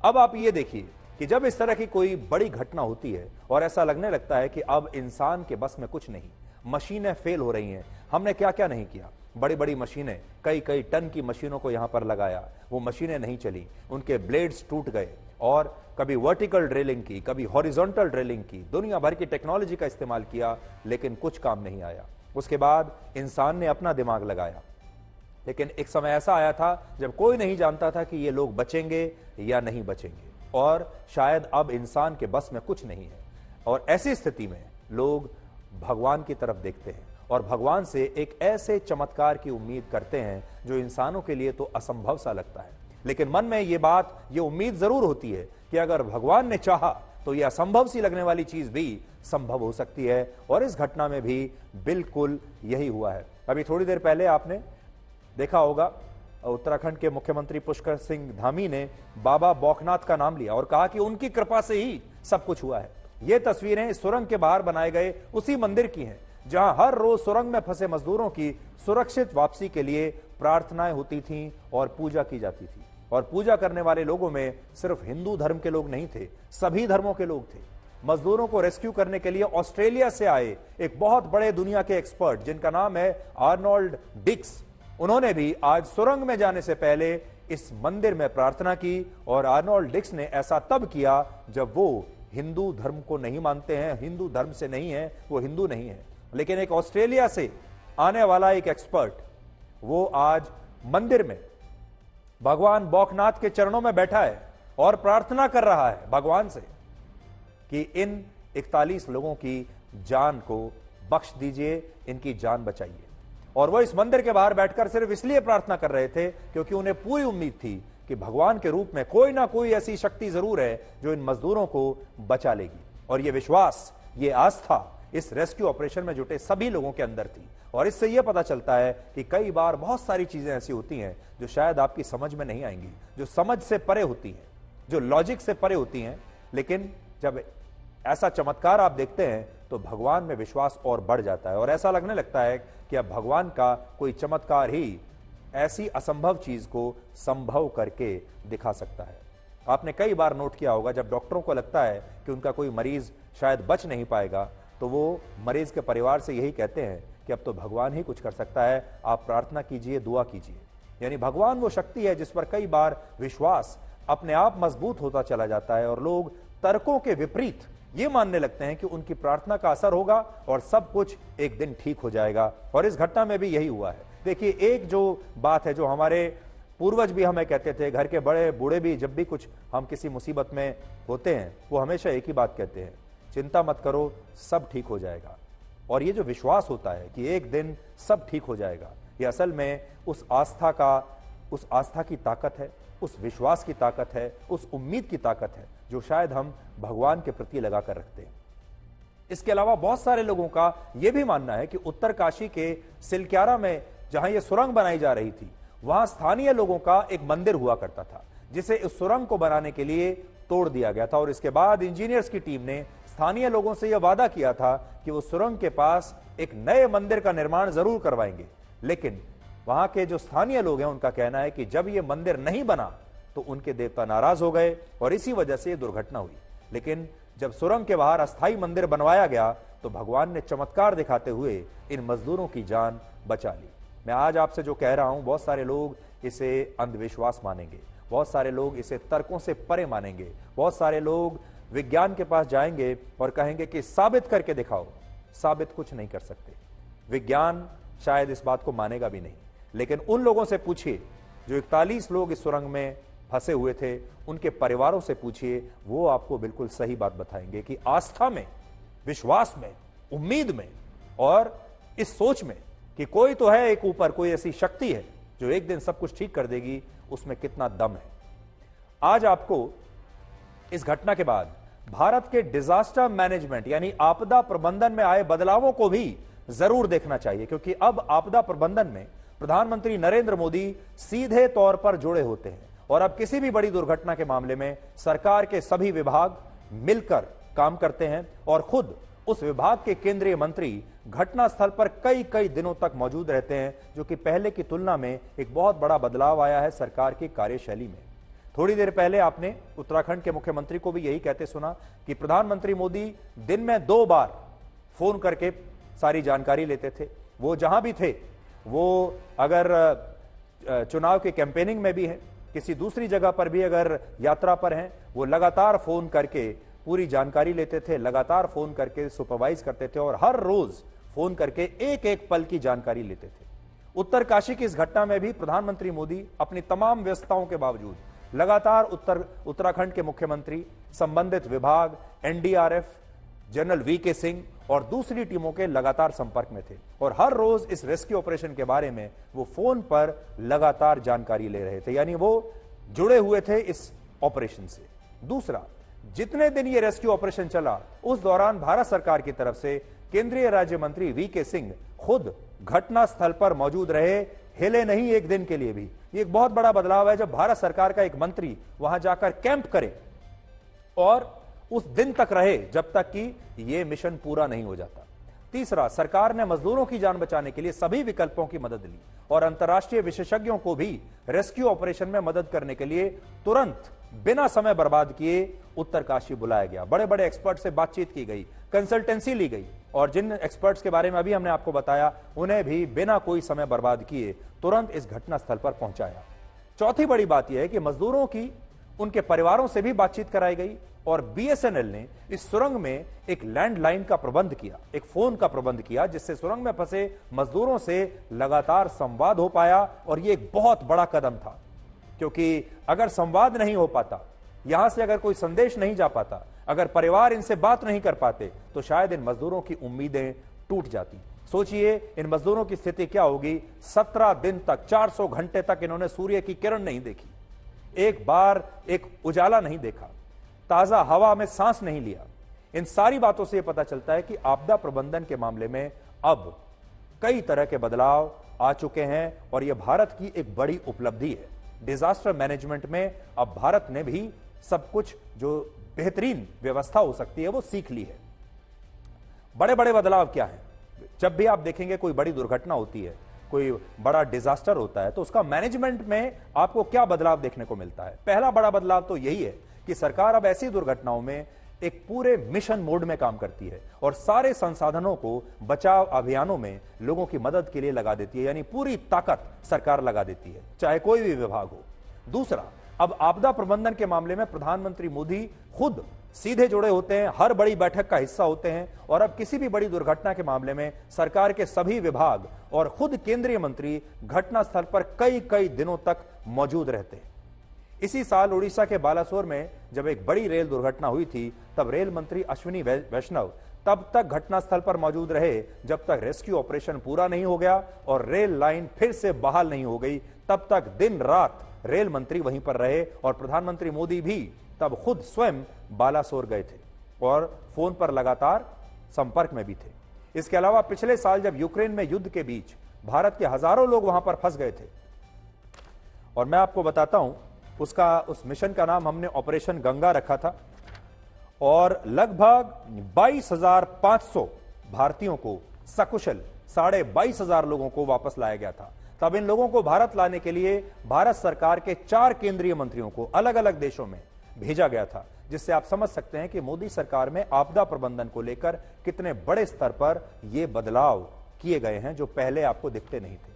अब आप ये देखिए कि जब इस तरह की कोई बड़ी घटना होती है और ऐसा लगने लगता है कि अब इंसान के बस में कुछ नहीं, मशीनें फेल हो रही हैं, हमने क्या क्या नहीं किया। बड़ी बड़ी मशीनें, कई कई टन की मशीनों को यहां पर लगाया, वो मशीनें नहीं चली, उनके ब्लेड्स टूट गए, और कभी वर्टिकल ड्रिलिंग की, कभी हॉरिजॉन्टल ड्रिलिंग की, दुनिया भर की टेक्नोलॉजी का इस्तेमाल किया, लेकिन कुछ काम नहीं आया। उसके बाद इंसान ने अपना दिमाग लगाया, लेकिन एक समय ऐसा आया था जब कोई नहीं जानता था कि ये लोग बचेंगे या नहीं बचेंगे, और शायद अब इंसान के बस में कुछ नहीं है। और ऐसी स्थिति में लोग भगवान की तरफ देखते हैं और भगवान से एक ऐसे चमत्कार की उम्मीद करते हैं जो इंसानों के लिए तो असंभव सा लगता है, लेकिन मन में ये उम्मीद जरूर होती है कि अगर भगवान ने चाहा तो यह असंभव सी लगने वाली चीज भी संभव हो सकती है। और इस घटना में भी बिल्कुल यही हुआ है। अभी थोड़ी देर पहले आपने देखा होगा, उत्तराखंड के मुख्यमंत्री पुष्कर सिंह धामी ने बाबा बौखनाथ का नाम लिया और कहा कि उनकी कृपा से ही सब कुछ हुआ है। ये तस्वीरें इस सुरंग के बाहर बनाए गए उसी मंदिर की हैं जहां हर रोज सुरंग में फंसे मजदूरों की सुरक्षित वापसी के लिए प्रार्थनाएं होती थीं और पूजा की जाती थी। और पूजा करने वाले लोगों में सिर्फ हिंदू धर्म के लोग नहीं थे, सभी धर्मों के लोग थे। मजदूरों को रेस्क्यू करने के लिए ऑस्ट्रेलिया से आए एक बहुत बड़े दुनिया के एक्सपर्ट जिनका नाम है आर्नोल्ड डिक्स, उन्होंने भी आज सुरंग में जाने से पहले इस मंदिर में प्रार्थना की। और आर्नोल्ड डिक्स ने ऐसा तब किया जब वो हिंदू धर्म को नहीं मानते हैं, हिंदू धर्म से नहीं है, वो हिंदू नहीं है। लेकिन एक ऑस्ट्रेलिया से आने वाला एक एक्सपर्ट, वो आज मंदिर में भगवान बौखनाथ के चरणों में बैठा है और प्रार्थना कर रहा है भगवान से कि इन 41 लोगों की जान को बख्श दीजिए, इनकी जान बचाइए। और वो इस मंदिर के बाहर बैठकर सिर्फ इसलिए प्रार्थना कर रहे थे क्योंकि उन्हें पूरी उम्मीद थी कि भगवान के रूप में कोई ना कोई ऐसी शक्ति जरूर है जो इन मजदूरों को बचा लेगी। और ये विश्वास, ये आस्था इस रेस्क्यू ऑपरेशन में जुटे सभी लोगों के अंदर थी। और इससे यह पता चलता है कि कई बार बहुत सारी चीजें ऐसी होती हैं जो शायद आपकी समझ में नहीं आएंगी, जो समझ से परे होती हैं, जो लॉजिक से परे होती हैं, लेकिन जब ऐसा चमत्कार आप देखते हैं तो भगवान में विश्वास और बढ़ जाता है और ऐसा लगने लगता है कि अब भगवान का कोई चमत्कार ही ऐसी असंभव चीज को संभव करके दिखा सकता है। आपने कई बार नोट किया होगा, जब डॉक्टरों को लगता है कि उनका कोई मरीज शायद बच नहीं पाएगा तो वो मरीज के परिवार से यही कहते हैं कि अब तो भगवान ही कुछ कर सकता है, आप प्रार्थना कीजिए, दुआ कीजिए। यानी भगवान वो शक्ति है जिस पर कई बार विश्वास अपने आप मजबूत होता चला जाता है और लोग तर्कों के विपरीत ये मानने लगते हैं कि उनकी प्रार्थना का असर होगा और सब कुछ एक दिन ठीक हो जाएगा। और इस घटना में भी यही हुआ है। देखिए, एक जो बात है जो हमारे पूर्वज भी हमें कहते थे, घर के बड़े बूढ़े भी जब भी कुछ हम किसी मुसीबत में होते हैं वो हमेशा एक ही बात कहते हैं, चिंता मत करो, सब ठीक हो जाएगा। और ये जो विश्वास होता है कि एक दिन सब ठीक हो जाएगा, ये असल में उस आस्था की ताकत है, उस विश्वास की ताकत है, उस उम्मीद की ताकत है जो शायद हम भगवान के प्रति लगाकर रखते हैं। इसके अलावा बहुत सारे लोगों का यह भी मानना है कि उत्तरकाशी के सिलक्यारा में जहां यह सुरंग बनाई जा रही थी, वहां स्थानीय लोगों का एक मंदिर हुआ करता था जिसे इस सुरंग को बनाने के लिए तोड़ दिया गया था। और इसके बाद इंजीनियर्स की टीम ने स्थानीय लोगों से यह वादा किया था कि वो सुरंग के पास एक नए मंदिर का निर्माण जरूर करवाएंगे। लेकिन वहां के जो स्थानीय लोग हैं उनका कहना है कि जब यह मंदिर नहीं बना तो उनके देवता नाराज हो गए और इसी वजह से यह दुर्घटना हुई। लेकिन जब सुरंग के बाहर अस्थायी मंदिर बनवाया गया तो भगवान ने चमत्कार दिखाते हुए इन मजदूरों की जान बचा ली। मैं आज आपसे जो कह रहा हूं, बहुत सारे लोग इसे अंधविश्वास मानेंगे, बहुत सारे लोग इसे तर्कों से परे मानेंगे, बहुत सारे लोग विज्ञान के पास जाएंगे और कहेंगे कि साबित करके दिखाओ। साबित कुछ नहीं कर सकते, विज्ञान शायद इस बात को मानेगा भी नहीं। लेकिन उन लोगों से पूछिए जो 41 लोग इस सुरंग में फंसे हुए थे, उनके परिवारों से पूछिए, वो आपको बिल्कुल सही बात बताएंगे कि आस्था में, विश्वास में, उम्मीद में और इस सोच में कि कोई तो है एक ऊपर, कोई ऐसी शक्ति है जो एक दिन सब कुछ ठीक कर देगी, उसमें कितना दम है। आज आपको इस घटना के बाद भारत के डिजास्टर मैनेजमेंट यानी आपदा प्रबंधन में आए बदलावों को भी जरूर देखना चाहिए, क्योंकि अब आपदा प्रबंधन में प्रधानमंत्री नरेंद्र मोदी सीधे तौर पर जुड़े होते हैं और अब किसी भी बड़ी दुर्घटना के मामले में सरकार के सभी विभाग मिलकर काम करते हैं और खुद उस विभाग के केंद्रीय मंत्री घटनास्थल पर कई कई दिनों तक मौजूद रहते हैं, जो कि पहले की तुलना में एक बहुत बड़ा बदलाव आया है सरकार की कार्यशैली में। थोड़ी देर पहले आपने उत्तराखंड के मुख्यमंत्री को भी यही कहते सुना कि प्रधानमंत्री मोदी दिन में 2 बार फोन करके सारी जानकारी लेते थे। वो जहां भी थे, वो अगर चुनाव के कैंपेनिंग में भी हैं, किसी दूसरी जगह पर भी अगर यात्रा पर हैं, वो लगातार फोन करके पूरी जानकारी लेते थे, लगातार फोन करके सुपरवाइज करते थे और हर रोज फोन करके एक एक पल की जानकारी लेते थे। उत्तरकाशी की इस घटना में भी प्रधानमंत्री मोदी अपनी तमाम व्यस्तताओं के बावजूद लगातार उत्तराखंड के मुख्यमंत्री, संबंधित विभाग, एनडीआरएफ, जनरल वीके सिंह और दूसरी टीमों के लगातार संपर्क में थे और हर रोज इस रेस्क्यू ऑपरेशन के बारे में वो फोन पर लगातार जानकारी ले रहे थे, यानी वो जुड़े हुए थे इस ऑपरेशन से। दूसरा, जितने दिन ये रेस्क्यू ऑपरेशन चला, उस दौरान भारत सरकार की तरफ से केंद्रीय राज्य मंत्री वीके सिंह खुद घटना स्थल पर मौजूद रहे, हिले नहीं एक दिन के लिए भी। ये एक बहुत बड़ा बदलाव है जब भारत सरकार का एक मंत्री वहां जाकर कैंप करे और उस दिन तक रहे जब तक कि यह मिशन पूरा नहीं हो जाता। तीसरा, सरकार ने मजदूरों की जान बचाने के लिए सभी विकल्पों की मदद ली और अंतर्राष्ट्रीय विशेषज्ञों को भी रेस्क्यू ऑपरेशन में मदद करने के लिए तुरंत बिना समय बर्बाद किए उत्तरकाशी बुलाया गया। बड़े बड़े एक्सपर्ट से बातचीत की गई, कंसल्टेंसी ली गई और जिन एक्सपर्ट्स के बारे में अभी हमने आपको बताया, उन्हें भी बिना कोई समय बर्बाद किए तुरंत इस घटना स्थल पर पहुंचाया। चौथी बड़ी बात यह है कि मजदूरों की उनके परिवारों से भी बातचीत कराई गई और बीएसएनएल ने इस सुरंग में एक लैंडलाइन का प्रबंध किया, एक फोन का प्रबंध किया, जिससे सुरंग में फंसे मजदूरों से लगातार संवाद हो पाया। और यह एक बहुत बड़ा कदम था, क्योंकि अगर संवाद नहीं हो पाता, यहां से अगर कोई संदेश नहीं जा पाता, अगर परिवार इनसे बात नहीं कर पाते, तो शायद इन मजदूरों की उम्मीदें टूट जाती। सोचिए इन मजदूरों की स्थिति क्या होगी। 17 दिन तक, 400 घंटे तक इन्होंने सूर्य की किरण नहीं देखी, एक बार एक उजाला नहीं देखा, ताजा हवा में सांस नहीं लिया। इन सारी बातों से यह पता चलता है कि आपदा प्रबंधन के मामले में अब कई तरह के बदलाव आ चुके हैं और यह भारत की एक बड़ी उपलब्धि है। डिजास्टर मैनेजमेंट में अब भारत ने भी सब कुछ जो बेहतरीन व्यवस्था हो सकती है वो सीख ली है। बड़े बड़े बदलाव क्या है? जब भी आप देखेंगे कोई बड़ी दुर्घटना होती है, कोई बड़ा डिजास्टर होता है, तो उसका मैनेजमेंट में आपको क्या बदलाव देखने को मिलता है? पहला बड़ा बदलाव तो यही है कि सरकार अब ऐसी दुर्घटनाओं में एक पूरे मिशन मोड में काम करती है और सारे संसाधनों को बचाव अभियानों में लोगों की मदद के लिए लगा देती है, यानी पूरी ताकत सरकार लगा देती है, चाहे कोई भी विभाग हो। दूसरा, अब आपदा प्रबंधन के मामले में प्रधानमंत्री मोदी खुद सीधे जुड़े होते हैं, हर बड़ी बैठक का हिस्सा होते हैं और अब किसी भी बड़ी दुर्घटना के मामले में सरकार के सभी विभाग और खुद केंद्रीय मंत्री घटनास्थल पर कई कई दिनों तक मौजूद रहते हैं। इसी साल उड़ीसा के बालासोर में जब एक बड़ी रेल दुर्घटना हुई थी, तब रेल मंत्री अश्विनी वैष्णव तब तक घटनास्थल पर मौजूद रहे जब तक रेस्क्यू ऑपरेशन पूरा नहीं हो गया और रेल लाइन फिर से बहाल नहीं हो गई। तब तक दिन रात रेल मंत्री वहीं पर रहे और प्रधानमंत्री मोदी भी तब खुद स्वयं बालासोर गए थे और फोन पर लगातार संपर्क में भी थे। इसके अलावा पिछले साल जब यूक्रेन में युद्ध के बीच भारत के हजारों लोग वहां पर फंस गए थे और मैं आपको बताता हूं, उस मिशन का नाम हमने ऑपरेशन गंगा रखा था और लगभग 22,500 भारतीयों को सकुशल 22,500 लोगों को वापस लाया गया था। तब इन लोगों को भारत लाने के लिए भारत सरकार के 4 केंद्रीय मंत्रियों को अलग अलग देशों में भेजा गया था, जिससे आप समझ सकते हैं कि मोदी सरकार में आपदा प्रबंधन को लेकर कितने बड़े स्तर पर यह बदलाव किए गए हैं जो पहले आपको दिखते नहीं थे।